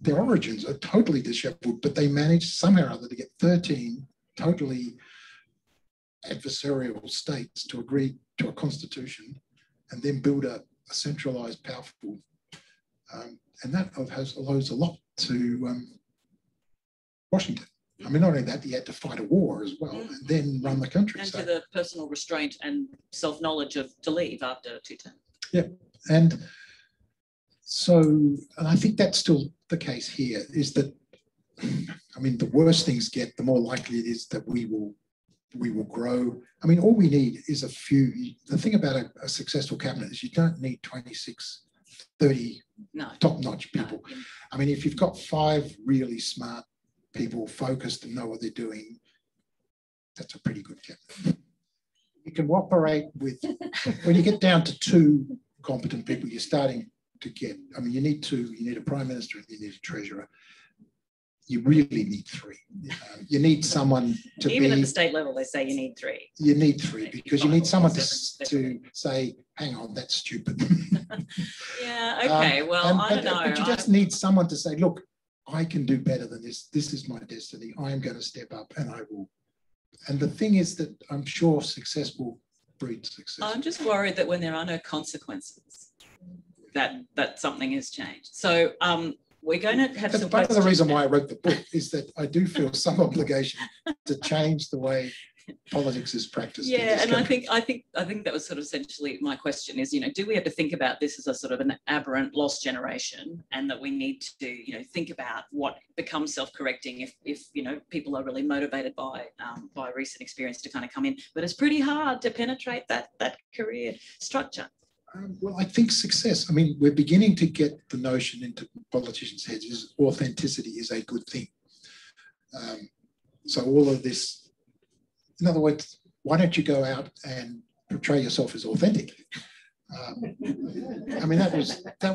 S3: Their origins are totally disheveled, but they managed somehow or other to get 13 totally adversarial states to agree to a constitution and then build a centralized, powerful, and that owes a lot to Washington. I mean, not only that, he had to fight a war as well and then run the country.
S2: And to the personal restraint and self-knowledge to leave after 2 terms. Yeah.
S3: And so, and I think that's still the case here, is that, I mean, the worse things get, the more likely it is that we will grow. I mean, all we need is a few. The thing about a successful cabinet is you don't need 26, 30 top-notch people. No. I mean, if you've got 5 really smart people focused and know what they're doing, that's a pretty good cabinet. You can operate with, when you get down to 2 competent people, you're starting to get, I mean, you need a prime minister and you need a treasurer. You really need 3. You need someone to
S2: Even at the state level, they say you need 3.
S3: You need 3 because you need someone to say, hang on, that's stupid.
S2: Yeah, okay, well, I don't know.
S3: But you just need someone to say, look, I can do better than this. This is my destiny. I am going to step up and I will. And the thing is that I'm sure success will breed success.
S2: I'm just worried that when there are no consequences, that something has changed. So we're going to have some.
S3: Part of the reason why I wrote the book is that I do feel some obligation to change the way politics is practiced.
S2: Yeah, and I think that was sort of essentially my question is, you know, do we have to think about this as a sort of an aberrant lost generation, and that we need to, you know, think about what becomes self-correcting if you know, people are really motivated by recent experience to kind of come in, but it's pretty hard to penetrate that career structure.
S3: Well, I think success, I mean, we're beginning to get the notion into politicians' heads is authenticity is a good thing. So all of this, in other words, why don't you go out and portray yourself as authentic? I mean, that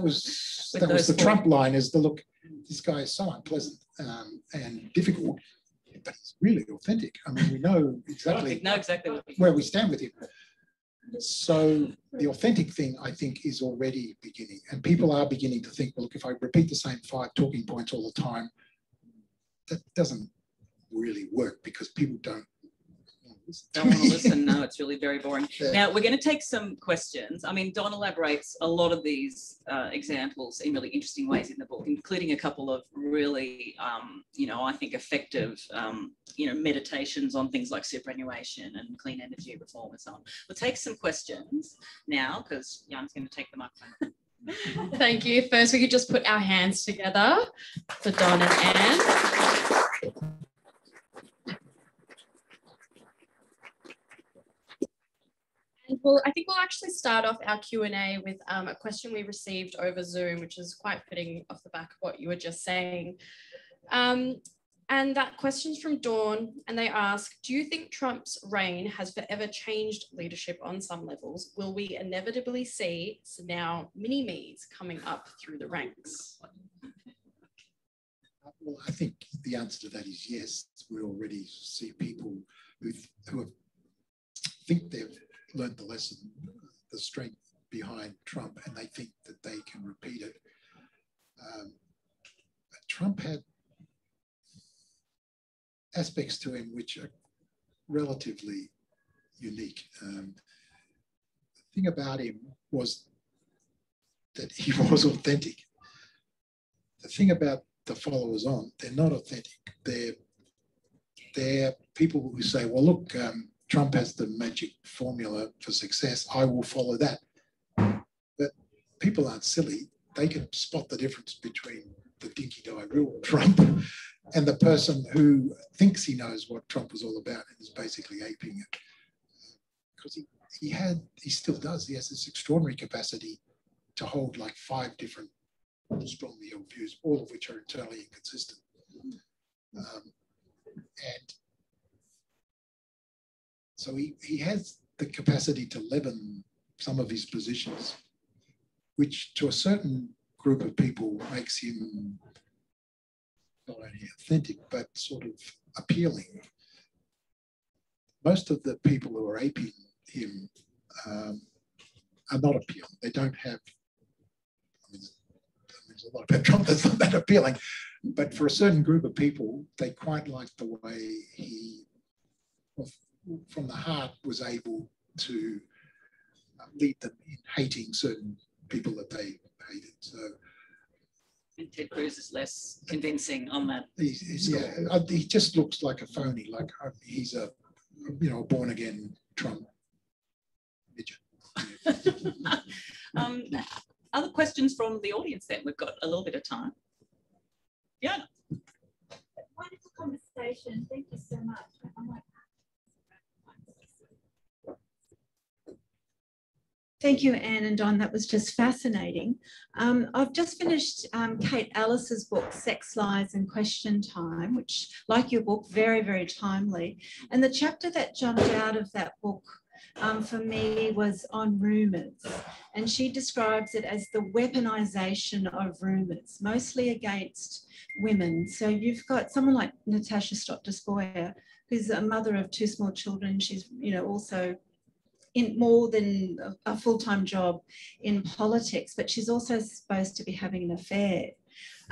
S3: was the Trump line, is the look, this guy is so unpleasant and difficult, but he's really authentic. I mean, we know exactly where we stand with him. So the authentic thing, I think, is already beginning, and people are beginning to think, well, look, if I repeat the same 5 talking points all the time, that doesn't really work because people don't
S2: want to listen. No, it's really very boring. Yeah. Now we're going to take some questions. I mean, Don elaborates a lot of these examples in really interesting ways in the book, including a couple of really, you know, I think effective, you know, meditations on things like superannuation and clean energy reform and so on. We'll take some questions now because Jan's going to take the microphone.
S1: Thank you. First, we could just put our hands together for Don and Anne. And I think we'll actually start off our Q&A with a question we received over Zoom, which is quite fitting off the back of what you were just saying. And that question's from Dawn, and they ask, do you think Trump's reign has forever changed leadership on some levels? Will we inevitably see now mini-me's coming up through the ranks?
S3: Well, I think the answer to that is yes. We already see people who think they've learned the lesson, the strength behind Trump, and they think that they can repeat it. Trump had aspects to him which are relatively unique. The thing about him was that he was authentic. The thing about the followers on, they're not authentic. They're people who say, well, look, Trump has the magic formula for success. I will follow that. But people aren't silly. They can spot the difference between the dinky-die real Trump and the person who thinks he knows what Trump was all about and is basically aping it. Because he still does. He has this extraordinary capacity to hold like 5 different strongly held views, all of which are internally inconsistent. And so he has the capacity to leaven some of his positions, which to a certain group of people makes him not only authentic, but sort of appealing. Most of the people who are aping him are not appealing. They don't have, there's a lot about Trump that's not that appealing, but for a certain group of people, they quite like the way he, from the heart, was able to lead them in hating certain people that they hated. So,
S2: and Ted Cruz is less convincing on that.
S3: He just looks like a phony. Like he's a born again Trump midget.
S2: Other questions from the audience then? We've got a little bit of time. Yeah.
S4: Wonderful conversation. Thank you so much. Thank you, Anne and Don. That was just fascinating. I've just finished Kate Ellis's book, Sex, Lies and Question Time, which, like your book, very, very timely. And the chapter that jumped out of that book for me was on rumours. And she describes it as the weaponisation of rumours, mostly against women. So you've got someone like Natasha Stott-Despoja, who's a mother of 2 small children. She's, also in more than a full-time job in politics, but she's also supposed to be having an affair.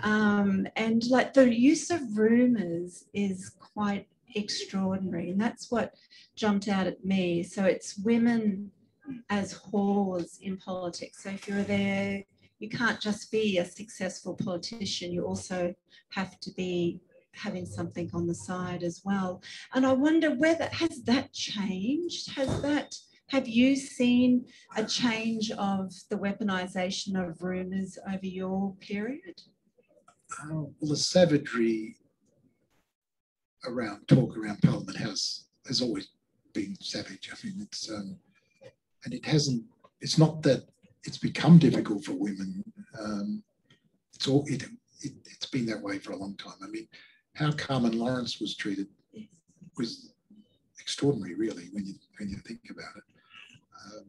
S4: And like the use of rumours is quite extraordinary, and that's what jumped out at me. So it's women as whores in politics. So if you're there, you can't just be a successful politician, you also have to be having something on the side as well. And I wonder whether, has that changed? Have you seen a change of the weaponisation of rumours over your period?
S3: Well, the savagery around Parliament House has always been savage. I mean, it's and it's not that it's become difficult for women. It's been that way for a long time. I mean, how Carmen Lawrence was treated was extraordinary, really, when you think about it.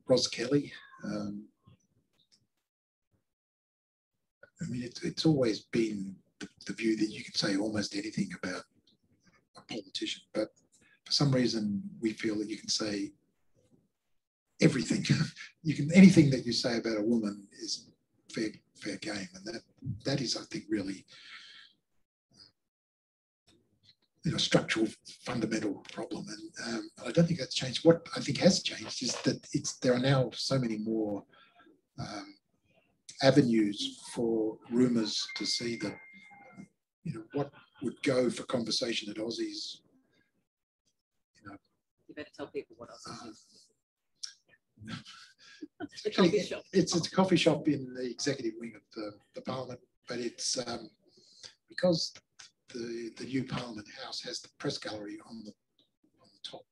S3: Ros Kelly. I mean, it's always been the view that you can say almost anything about a politician, but for some reason we feel that you can say everything. Anything that you say about a woman is fair game, and that is, I think, really structural, fundamental problem. And I don't think that's changed. What I think has changed is that there are now so many more avenues for rumours to see that, what would go for conversation at Aussies.
S2: You better tell people what Aussies is.
S3: It's a coffee shop. It's a coffee shop in the executive wing of the Parliament, but it's because the new Parliament House has the press gallery on the top.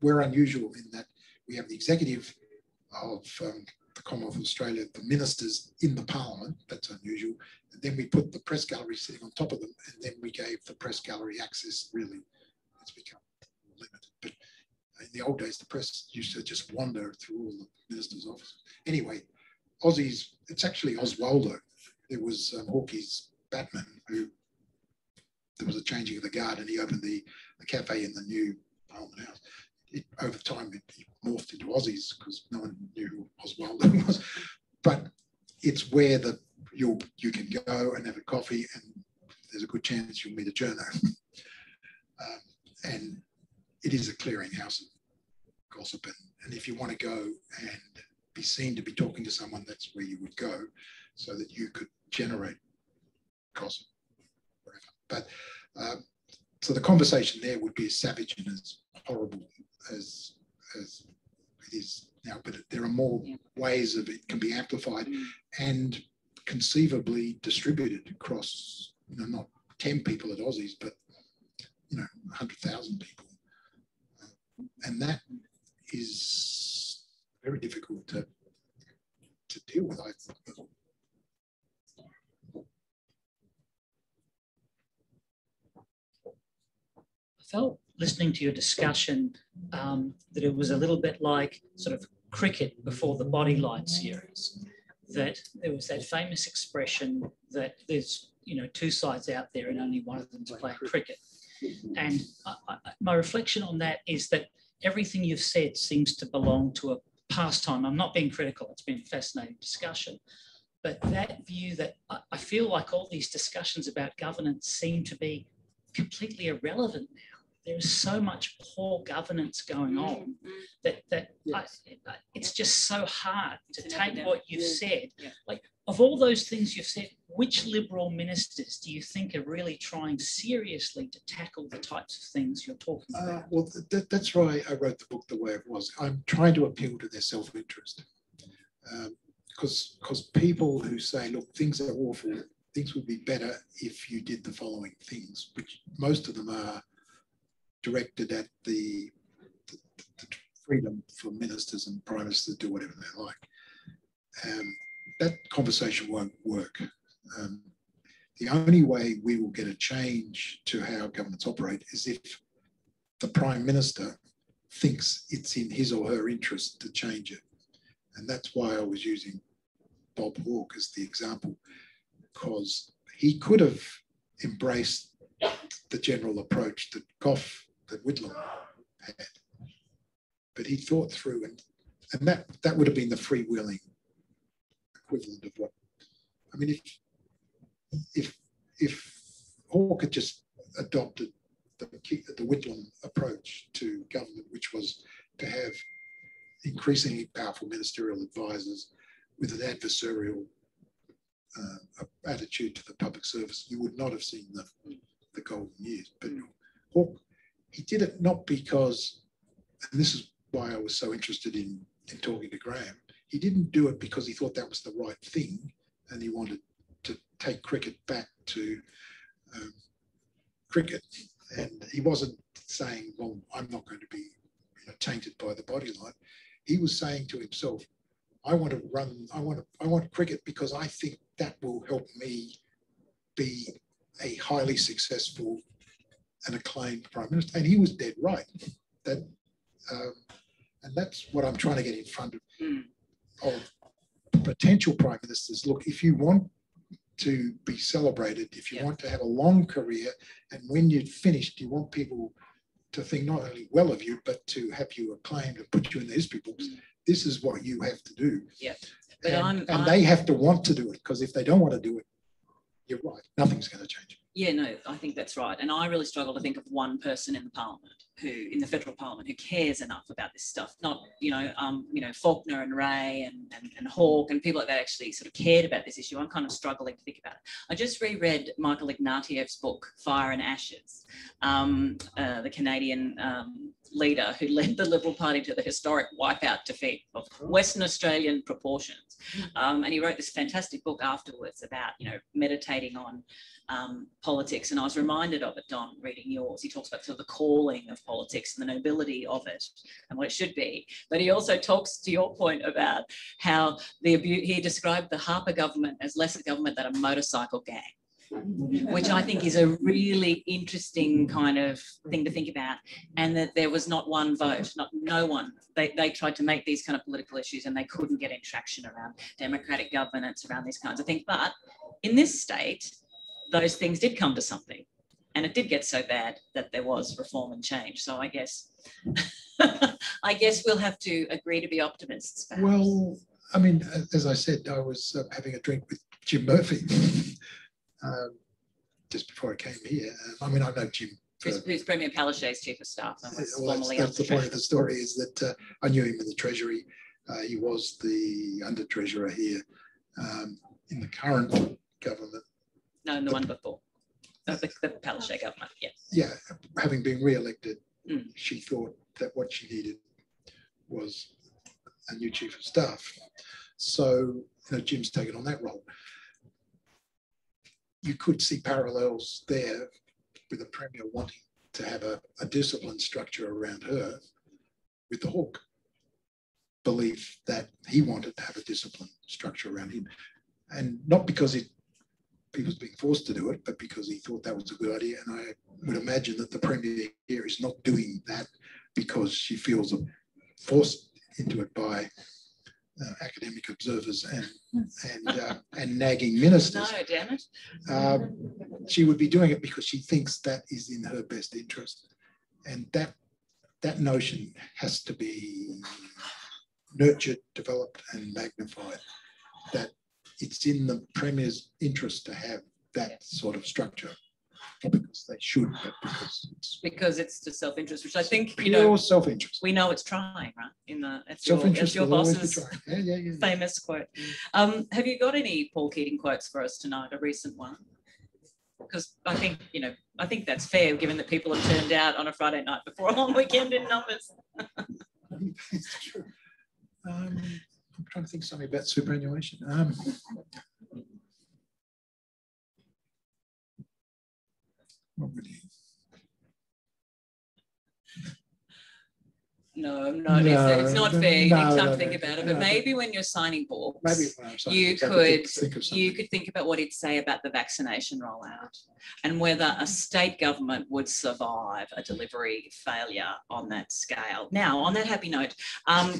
S3: We're unusual in that we have the executive of the Commonwealth of Australia, the ministers in the Parliament. That's unusual. And then we put the press gallery sitting on top of them, and then we gave the press gallery access. Really, it's become limited. But in the old days, the press used to just wander through all the ministers' offices. Anyway, Aussies, it's actually Oswaldo. It was Hawke's Batman who. There was a changing of the guard, and he opened the cafe in the new Parliament House. Over time, it morphed into Aussies because no one knew who Oswaldo was. But it's where you can go and have a coffee, and there's a good chance you'll meet a journo. clearinghouse of gossip. And if you want to go and be seen to be talking to someone, that's where you would go, so that you could generate gossip, whatever. But so the conversation there would be as savage and as horrible as it is now. But there are more ways of it can be amplified and conceivably distributed across, not 10 people at Aussies, but 100,000 people, and that is very difficult to deal with. I
S2: felt listening to your discussion that it was a little bit like sort of cricket before the body light series, that there was that famous expression that there's two sides out there and only one of them's playing cricket. And my reflection on that is that everything you've said seems to belong to a pastime. I'm not being critical, it's been a fascinating discussion. But that view that I feel like all these discussions about governance seem to be completely irrelevant now. There is so much poor governance going on that it's just so hard to take what you've said. Like, of all those things you've said, which Liberal ministers do you think are really trying seriously to tackle the types of things you're talking about?
S3: Well, that's why I wrote the book the way it was. I'm trying to appeal to their self-interest. Because people who say, look, things are awful, things would be better if you did the following things, which most of them are directed at the freedom for ministers and prime ministers to do whatever they like. That conversation won't work. The only way we will get a change to how governments operate is if the prime minister thinks it's in his or her interest to change it. And that's why I was using Bob Hawke as the example, because he could have embraced the general approach that Whitlam had, but he thought through, and that would have been the freewheeling equivalent of what, I mean, if Hawke had just adopted the Whitlam approach to government, which was to have increasingly powerful ministerial advisors with an adversarial attitude to the public service, you would not have seen the golden years. But Hawke, he did it not because, and this is why I was so interested in talking to Graham, he didn't do it because he thought that was the right thing and he wanted to take cricket back to cricket. And he wasn't saying, well, I'm not going to be tainted by the body light. He was saying to himself, I want cricket because I think that will help me be a highly successful and acclaimed prime minister. And he was dead right. And that's what I'm trying to get in front of potential prime ministers. Look, if you want to be celebrated, if you want to have a long career, and when you're finished, you want people to think not only well of you, but to have you acclaimed and put you in the history books. This is what you have to do.
S2: Yeah.
S3: And they have to want to do it, because if they don't want to do it, you're right, nothing's going to change.
S5: Yeah, no, I think that's right. And I really struggle to think of one person in the parliament in the federal parliament who cares enough about this stuff. Not, Faulkner and Ray and Hawke and people like that actually sort of cared about this issue. I'm kind of struggling to think about it. I just reread Michael Ignatieff's book, Fire and Ashes, the Canadian leader who led the Liberal Party to the historic wipeout defeat of Western Australian proportions. And he wrote this fantastic book afterwards about, meditating on politics. And I was reminded of it, Don, reading yours. He talks about sort of the calling of politics and the nobility of it and what it should be. But he also talks, to your point, about how he described the Harper government as less a government than a motorcycle gang, which I think is a really interesting kind of thing to think about, and that there was not one vote, no one. They tried to make these kind of political issues and they couldn't get any traction around democratic governance, around these kinds of things. But in this state, those things did come to something, and it did get so bad that there was reform and change. So I guess we'll have to agree to be optimists, perhaps.
S3: Well, I mean, as I said, I was having a drink with Jim Murphy just before I came here. I mean, I know Jim
S5: who's Premier Palaszczuk's chief of staff. And was
S3: well,
S5: formerly
S3: that's the point
S5: Treasurer.
S3: of the story, is that I knew him in the Treasury. He was the under treasurer here in the current government.
S5: No, in the one before. The Palaszczuk government, yeah.
S3: Yeah, having been re-elected, she thought that what she needed was a new chief of staff. So, Jim's taken on that role. You could see parallels there with the Premier wanting to have a discipline structure around her with the Hawke belief that he wanted to have a discipline structure around him. And not because he was being forced to do it, but because he thought that was a good idea. And I would imagine that the Premier here is not doing that because she feels forced into it by academic observers and nagging ministers.
S5: No, damn it.
S3: She would be doing it because she thinks that is in her best interest. And that notion has to be nurtured, developed and magnified, that it's in the Premier's interest to have that sort of structure. Not because they should, but
S5: because it's to self-interest, which I think,
S3: self-interest.
S5: We know it's trying, right? It's
S3: Self-interest
S5: your
S3: will always
S5: boss's
S3: be trying. Yeah.
S5: famous quote. Have you got any Paul Keating quotes for us tonight, a recent one? Because I think that's fair, given that people have turned out on a Friday night before a long weekend in numbers.
S3: It's true. I'm trying to think something about superannuation. What would he?
S5: No, it's not fair. You need time to think about it. But maybe when you're signing books, you could think about what he'd say about the vaccination rollout and whether a state government would survive a delivery failure on that scale. Now, on that happy note,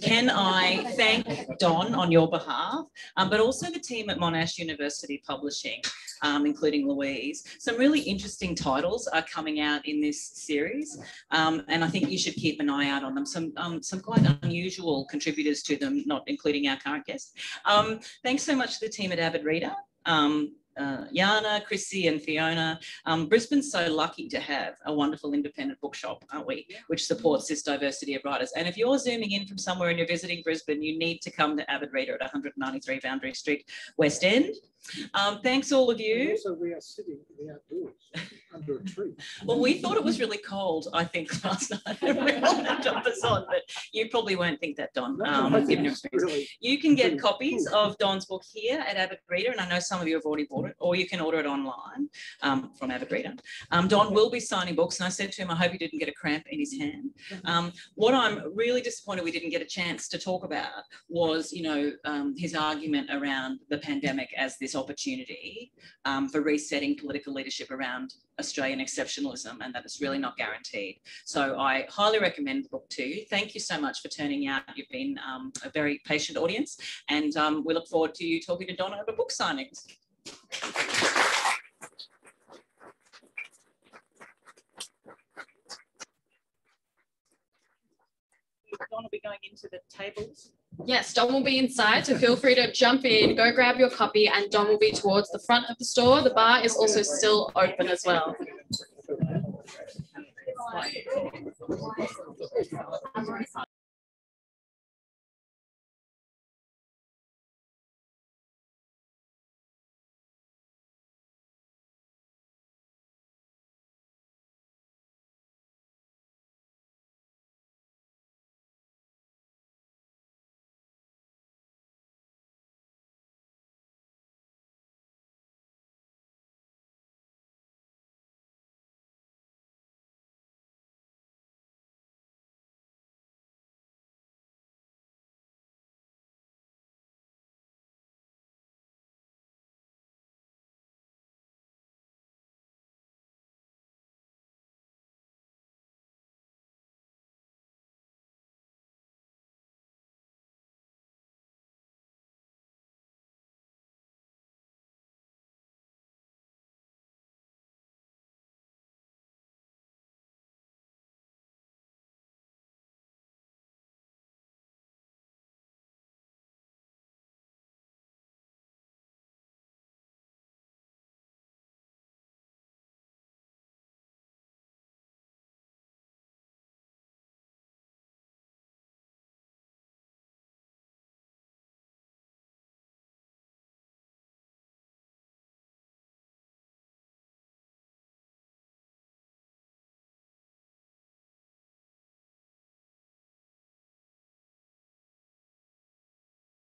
S5: can I thank Don on your behalf, but also the team at Monash University Publishing, including Louise. Some really interesting titles are coming out in this series, and I think you should keep an eye out on them. Some quite unusual contributors to them, not including our current guest. Thanks so much to the team at Avid Reader. Yana, Chrissy and Fiona. Brisbane's so lucky to have a wonderful independent bookshop, aren't we, which supports this diversity of writers. And if you're zooming in from somewhere and you're visiting Brisbane, you need to come to Avid Reader at 193 Boundary Street, West End. Thanks all of you.
S3: And also we are sitting in the outdoors under a tree.
S5: Well, we thought it was really cold, I think, last night. We had jumpers on, but you probably won't think that, Don. Given your experience. Really, you can get copies of Don's book here at Avid Reader, and I know some of you have already bought it, or you can order it online from Avid Reader. Don will be signing books, and I said to him, I hope he didn't get a cramp in his hand. What I'm really disappointed we didn't get a chance to talk about was, his argument around the pandemic as this opportunity for resetting political leadership around Australian exceptionalism, and that it's really not guaranteed. So I highly recommend the book to you. Thank you so much for turning out. You've been a very patient audience, and we look forward to you talking to Don over book signings. Don will be going into the tables.
S1: Yes, Don will be inside, so feel free to jump in, go grab your copy, and Don will be towards the front of the store. The bar is also still open as well.